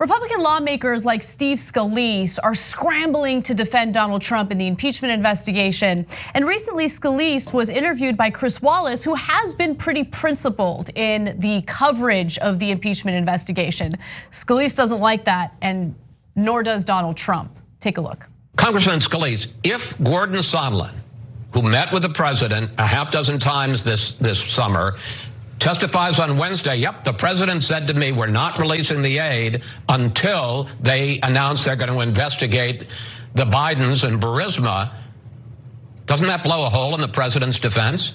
Republican lawmakers like Steve Scalise are scrambling to defend Donald Trump in the impeachment investigation. And recently, Scalise was interviewed by Chris Wallace, who has been pretty principled in the coverage of the impeachment investigation. Scalise doesn't like that, and nor does Donald Trump. Take a look. Congressman Scalise, if Gordon Sondland, who met with the president a half dozen times this summer, testifies on Wednesday, yep, the president said to me, we're not releasing the aid until they announce they're going to investigate the Bidens and Burisma, doesn't that blow a hole in the president's defense?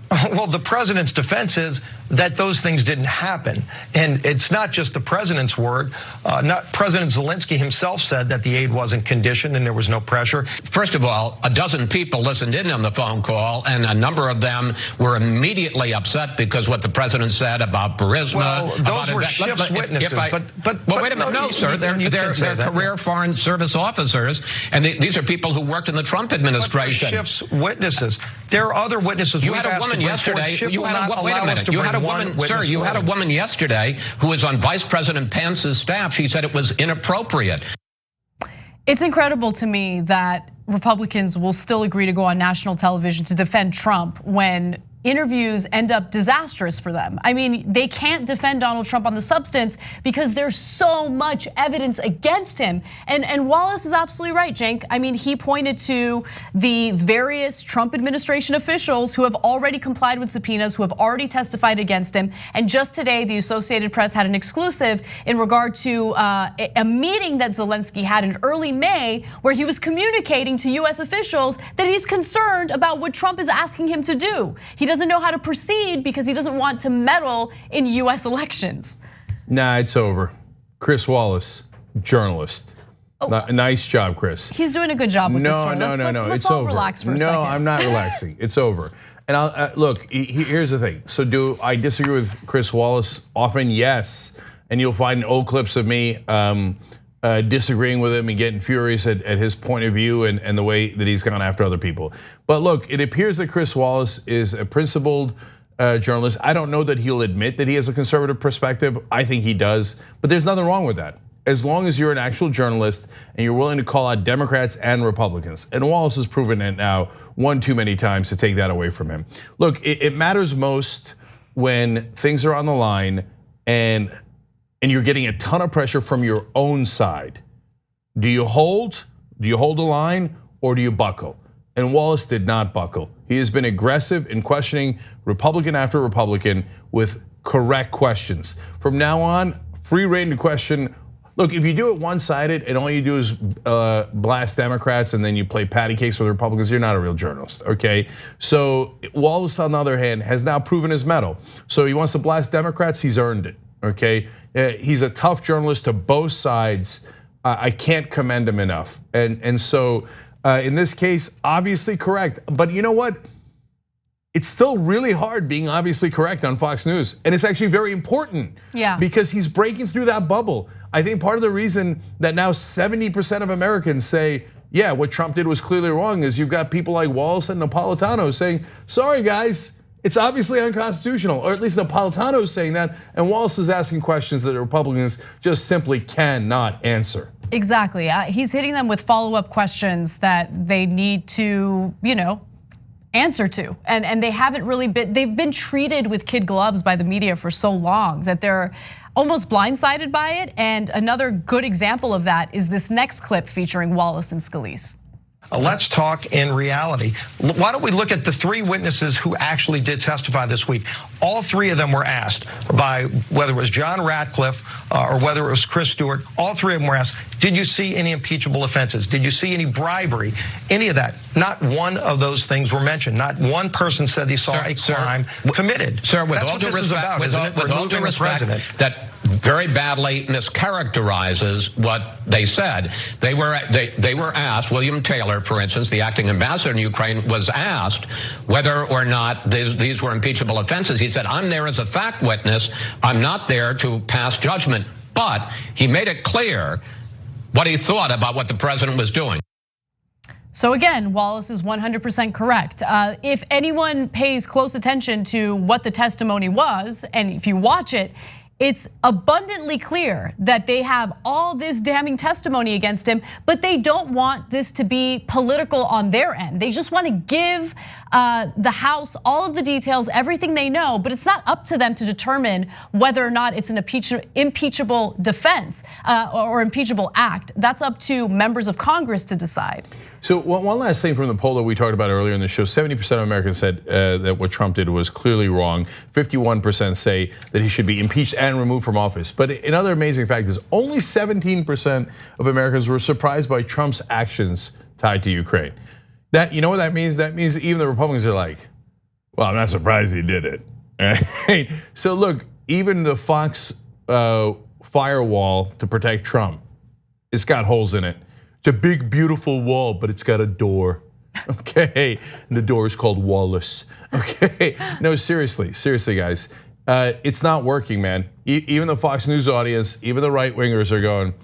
Well, the president's defense is that those things didn't happen. And it's not just the president's word. President Zelensky himself said that the aid wasn't conditioned and there was no pressure. First of all, a dozen people listened in on the phone call, and a number of them were immediately upset because what the president said about Burisma. Well, those were Schiff's witnesses. Well, wait a minute. No, sir. They're career foreign service officers, and these are people who worked in the Trump administration. But Schiff's witnesses. There are other witnesses. You had a woman yesterday. You had a woman yesterday who was on Vice President Pence's staff. She said it was inappropriate. It's incredible to me that Republicans will still agree to go on national television to defend Trump when interviews end up disastrous for them. I mean, they can't defend Donald Trump on the substance because there's so much evidence against him. And Wallace is absolutely right, Cenk. I mean, he pointed to the various Trump administration officials who have already complied with subpoenas, who have already testified against him. And just today, the Associated Press had an exclusive in regard to a meeting that Zelensky had in early May, where he was communicating to US officials that he's concerned about what Trump is asking him to do. He doesn't know how to proceed because he doesn't want to meddle in US elections. Nah, it's over. Chris Wallace, journalist. Nice job, Chris. He's doing a good job with this one. No, let's it's all over. Relax for a second. No, I'm not relaxing. It's over. And look, here's the thing. So do I disagree with Chris Wallace often? Yes. And you'll find old clips of me disagreeing with him and getting furious at his point of view and the way that he's gone after other people. But look, it appears that Chris Wallace is a principled journalist. I don't know that he'll admit that he has a conservative perspective. I think he does, but there's nothing wrong with that. As long as you're an actual journalist and you're willing to call out Democrats and Republicans. And Wallace has proven it now one too many times to take that away from him. Look, it matters most when things are on the line and you're getting a ton of pressure from your own side. Do you hold the line, or do you buckle? And Wallace did not buckle. He has been aggressive in questioning Republican after Republican with correct questions. From now on, free reign to question. Look, if you do it one-sided and all you do is blast Democrats and then you play patty cakes with Republicans, you're not a real journalist, okay? So Wallace, on the other hand, has now proven his mettle. So he wants to blast Democrats, he's earned it, okay? He's a tough journalist to both sides. I can't commend him enough. And so in this case, obviously correct. But you know what? It's still really hard being obviously correct on Fox News. And it's actually very important. Yeah. Because he's breaking through that bubble. I think part of the reason that now 70% of Americans say, yeah, what Trump did was clearly wrong, is you've got people like Wallace and Napolitano saying, sorry guys, it's obviously unconstitutional, or at least Napolitano is saying that, and Wallace is asking questions that the Republicans just simply cannot answer. Exactly, he's hitting them with follow-up questions that they need to, answer to. And they haven't really they've been treated with kid gloves by the media for so long that they're almost blindsided by it. And another good example of that is this next clip featuring Wallace and Scalise. Let's talk in reality. Why don't we look at the three witnesses who actually did testify this week? All three of them were asked by whether it was John Ratcliffe or whether it was Chris Stewart. All three of them were asked, did you see any impeachable offenses? Did you see any bribery? Any of that? Not one of those things were mentioned. Not one person said they saw a crime committed. Sir, with That's all what due this is respect, about, isn't it? with all due respect, that very badly mischaracterizes what they said. They were asked, William Taylor, for instance, the acting ambassador in Ukraine, was asked whether or not these were impeachable offenses. He said, I'm there as a fact witness. I'm not there to pass judgment. But he made it clear what he thought about what the president was doing. So again, Wallace is 100% correct. If anyone pays close attention to what the testimony was, and if you watch it, it's abundantly clear that they have all this damning testimony against him, but they don't want this to be political on their end. They just want to give the House all of the details, everything they know, but it's not up to them to determine whether or not it's an impeachable defense or impeachable act. That's up to members of Congress to decide. So one last thing from the poll that we talked about earlier in the show, 70% of Americans said that what Trump did was clearly wrong. 51% say that he should be impeached and removed from office. But another amazing fact is only 17% of Americans were surprised by Trump's actions tied to Ukraine. That, you know what that means? That means even the Republicans are like, well, I'm not surprised he did it. Right? So look, even the Fox firewall to protect Trump, it's got holes in it. It's a big, beautiful wall, but it's got a door, okay? And the door is called Wallace, okay? No, seriously, guys. It's not working, man. Even the Fox News audience, even the right-wingers are going,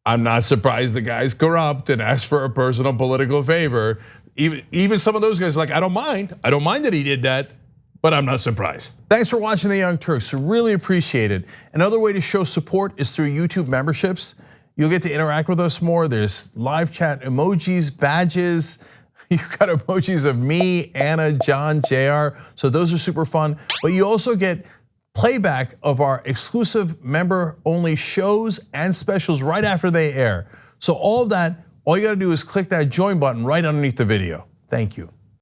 I'm not surprised the guy's corrupt and asked for a personal political favor. Even some of those guys are like, I don't mind that he did that, but I'm not surprised. Thanks for watching The Young Turks, really appreciate it. Another way to show support is through YouTube memberships. You'll get to interact with us more. There's live chat emojis, badges. You've got emojis of me, Anna, John, JR. So those are super fun. But you also get playback of our exclusive member-only shows and specials right after they air. So all of that, all you gotta do is click that join button right underneath the video. Thank you.